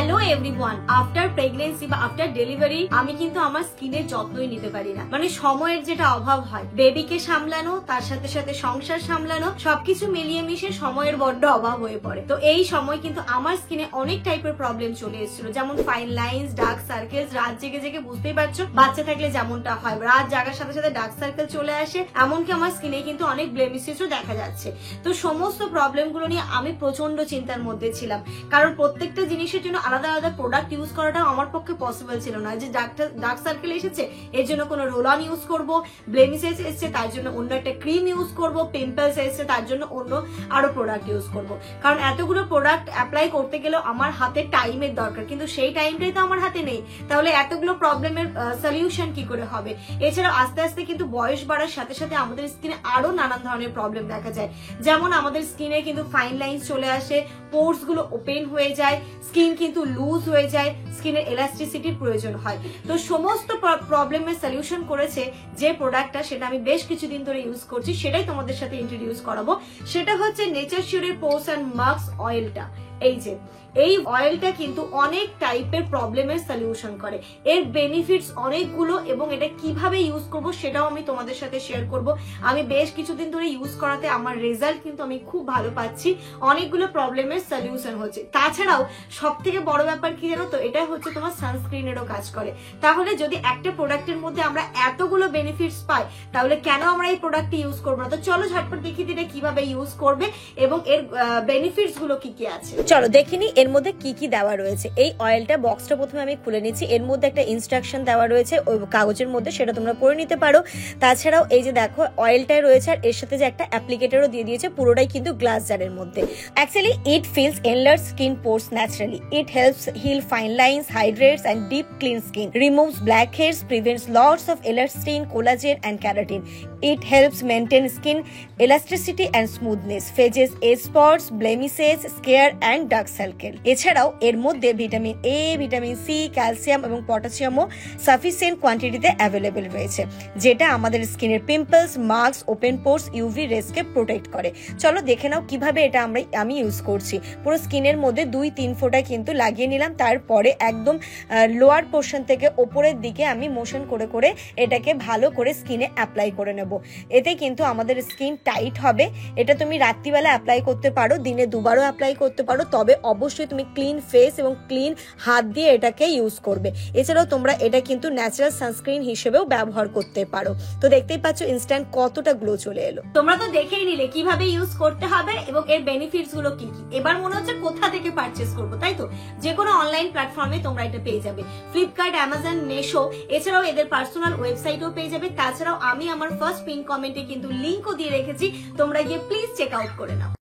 Hello everyone, after pregnancy বা after delivery আমি কিন্তু আমার স্কিনের যত্নই নিতে পারি না। মানে সময়ের যেটা অভাব হয়, বেবিকে সামলানো, তার সাথে সাথে সংসার সামলানো, সবকিছু মিলিয়ে মিশে সময়ের বড্ড অভাব হয়ে পড়ে। তো এই সময় কিন্তু আমার স্কিনে অনেক টাইপের প্রবলেম চলে এসেছিল, যেমন ফাইন লাইন্স, ডার্ক সার্কেলস। রাত জেগে জেগে বুঝতেই পারছো, বাচ্চা থাকলে যেমনটা হয়, রাত জাগার সাথে সাথে ডার্ক সার্কেল চলে আসে। এমনকি আমার স্কিনে কিন্তু অনেক ব্লেমিশেসও দেখা যাচ্ছে। তো সমস্ত প্রবলেম গুলো নিয়ে আমি প্রচন্ড চিন্তার মধ্যে ছিলাম, কারণ প্রত্যেকটা জিনিসের জন্য আলাদা আলাদা প্রোডাক্ট ইউজ করাটাও আমার পক্ষে পসিবল ছিল না। যে ডার্ক সার্কেল এসেছে এর জন্য কোনো রোল অন ইউজ করবো, ব্লেমিশেস এসেছে তার জন্য অন্য একটা ক্রিম ইউজ করবো, পিম্পলস এসেছে তার জন্য অন্য আরো প্রোডাক্ট ইউজ করবো। কারণ এতগুলো প্রোডাক্ট অ্যাপ্লাই করতে গেলেও আমার হাতে টাইমের দরকার, কিন্তু সেই টাইমটাই তো আমার হাতে নেই। তাহলে এতগুলো প্রবলেমের সলিউশন কি করে হবে? এছাড়া আস্তে আস্তে কিন্তু বয়স বাড়ার সাথে সাথে আমাদের স্কিনে আরো নানান ধরনের প্রবলেম দেখা যায়। যেমন আমাদের স্কিনে কিন্তু ফাইন লাইন্স চলে আসে, পোর্স গুলো ওপেন হয়ে যায়, স্কিন কিন্তু লুজ হয়ে যায়, স্কিনের এলাস্টিসিটির প্রয়োজন হয়। তো সমস্ত প্রবলেমের সলিউশন করেছে যে প্রোডাক্টটা, সেটা আমি বেশ কিছুদিন ধরে ইউজ করছি, সেটাই তোমাদের সাথে ইন্ট্রোডিউস করাবো। সেটা হচ্ছে নেচার শিওরের পোর্স অ্যান্ড মাস্ক অয়েলটা। এই অয়েলটা কিন্তু অনেক টাইপের প্রবলেমের সলিউশন করে। এর বেনিফিটস অনেকগুলো, এবং এটা কিভাবে ইউজ করব সেটাও আমি তোমাদের সাথে শেয়ার করব। আমি বেশ কিছুদিন ধরে ইউজ করাতে আমার রেজাল্ট কিন্তু আমি খুব ভালো পাচ্ছি, অনেকগুলো প্রবলেমের সলিউশন হচ্ছে। তাছাড়াও সব থেকে বড় ব্যাপার কি জানো তো, এটা হচ্ছে তোমার সানস্ক্রিনেরও কাজ করে। তাহলে যদি একটা প্রোডাক্টের মধ্যে আমরা এতগুলো বেনিফিটস পাই, তাহলে কেন আমরা এই প্রোডাক্টটি ইউজ করবো না? তো চলো ঝটপট দেখি এটা কিভাবে ইউজ করবে এবং এর বেনিফিটস গুলো কি কি আছে। চলো দেখিনি এর মধ্যে কি কি দেওয়া রয়েছে। এই অয়েলটা বক্সটা প্রথমে আমি খুলে নিচ্ছি। এর মধ্যে একটা ইনস্ট্রাকশন দেওয়া রয়েছে ওই কাগজের মধ্যে, সেটা তোমরা পড়ে নিতে পারো। তাছাড়াও এই যে দেখো অয়েলটাই রয়েছে, আর এর সাথে যে একটা অ্যাপ্লিকেটরও দিয়ে দিয়েছে, পুরোটাই কিন্তু গ্লাস জারের মধ্যে। Actually it fills enlarge skin pores naturally, it helps heal fine lines, hydrates and deep clean skin, removes blackheads, prevents loss of elastin, collagen and keratin. It helps maintain skin elasticity and smoothness, phases age spots, blemishes, scare and dark circle. এছাড়াও এর মধ্যে vitamin A, vitamin C, calcium এবং পটাশিয়ামও sufficient কোয়ান্টিটিতে available রয়েছে, যেটা আমাদের স্কিনের pimples, marks, open pores, UV রেসকে প্রোটেক্ট করে। চলো দেখে নাও কিভাবে এটা আমি ইউজ করছি। পুরো স্কিনের মধ্যে 2-3 ফোঁটা কিন্তু লাগিয়ে নিলাম, তারপরে একদম লোয়ার পোর্শন থেকে ওপরের দিকে আমি মোশন করে করে এটাকে ভালো করে স্কিনে অ্যাপ্লাই করে নেব। এতে কিন্তু আমাদের স্কিন টাইট হবে। এটা তুমি রাত্রিবেলা অ্যাপ্লাই করতে পারো, দিনে 2 বারও অ্যাপ্লাই করতে পারো, তবে অবশ্যই তুমি ক্লিন ফেস এবং ক্লিন হাত দিয়ে এটাকে ইউজ করবে। এছাড়াও তোমরা এটা কিন্তু ন্যাচারাল সানস্ক্রিন হিসেবেও ব্যবহার করতে পারো। তো দেখতেই পাচ্ছ ইনস্ট্যান্ট কতটা গ্লো চলে এলো। তোমরা তো দেখেই নিলে কিভাবে ইউজ করতে হবে এবং এর বেনিফিটস গুলো কি কি। এবার মনে হচ্ছে কোথা থেকে পারচেস করবো, তাই তো? যে কোনো অনলাইন প্ল্যাটফর্মে তোমরা এটা পেয়ে যাবে, ফ্লিপকার্ট, অ্যামাজন, মেশো। এছাড়াও এদের পার্সোনাল ওয়েবসাইটও পেয়ে যাবে। তাছাড়াও আমি আমার ফার্স্ট পিন কমেন্টে কিন্তু লিঙ্কও দিয়ে রেখেছি, তোমরা গিয়ে প্লিজ চেক আউট করে নাও।